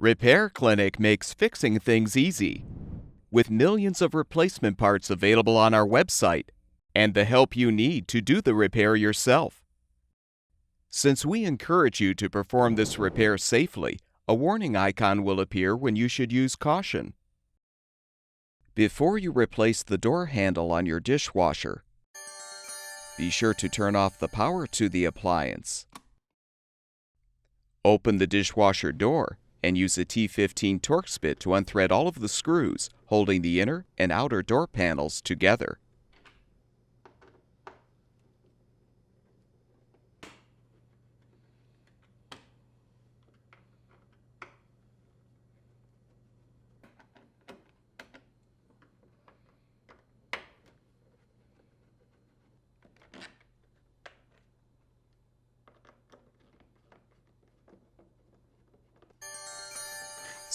Repair Clinic makes fixing things easy, with millions of replacement parts available on our website and the help you need to do the repair yourself. Since we encourage you to perform this repair safely, a warning icon will appear when you should use caution. Before you replace the door handle on your dishwasher, be sure to turn off the power to the appliance. Open the dishwasher door and use a T15 Torx bit to unthread all of the screws holding the inner and outer door panels together.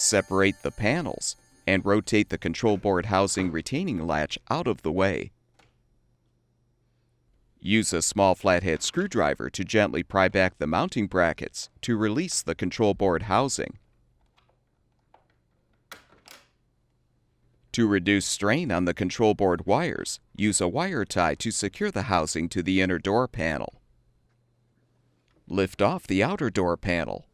Separate the panels and rotate the control board housing retaining latch out of the way. Use a small flathead screwdriver to gently pry back the mounting brackets to release the control board housing. To reduce strain on the control board wires, use a wire tie to secure the housing to the inner door panel. Lift off the outer door panel.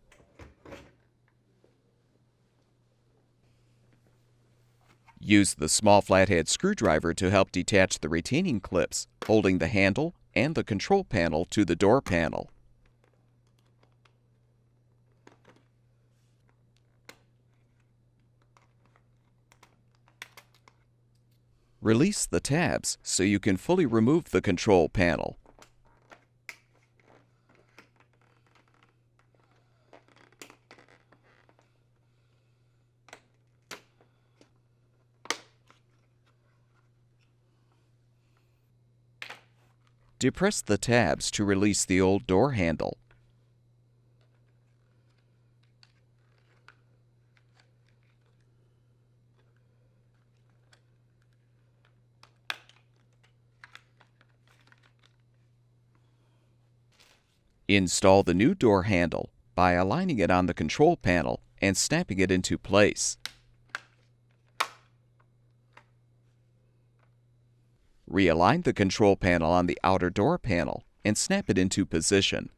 Use the small flathead screwdriver to help detach the retaining clips holding the handle and the control panel to the door panel. Release the tabs so you can fully remove the control panel. Depress the tabs to release the old door handle. Install the new door handle by aligning it on the control panel and snapping it into place. Realign the control panel on the outer door panel and snap it into position.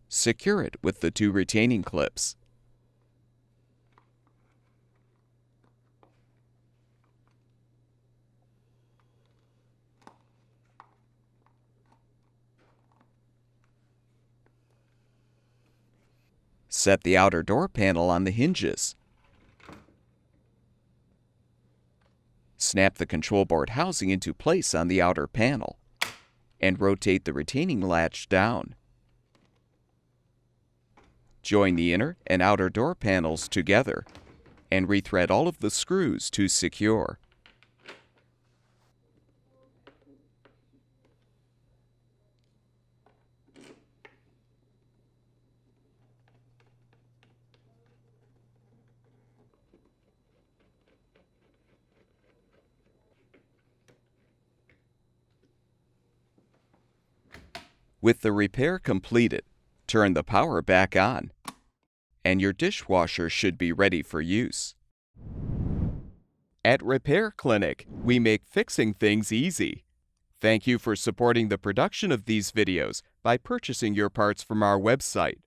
Secure it with the two retaining clips. Set the outer door panel on the hinges. Snap the control board housing into place on the outer panel and rotate the retaining latch down. Join the inner and outer door panels together and rethread all of the screws to secure. With the repair completed, turn the power back on, and your dishwasher should be ready for use. At Repair Clinic, we make fixing things easy. Thank you for supporting the production of these videos by purchasing your parts from our website.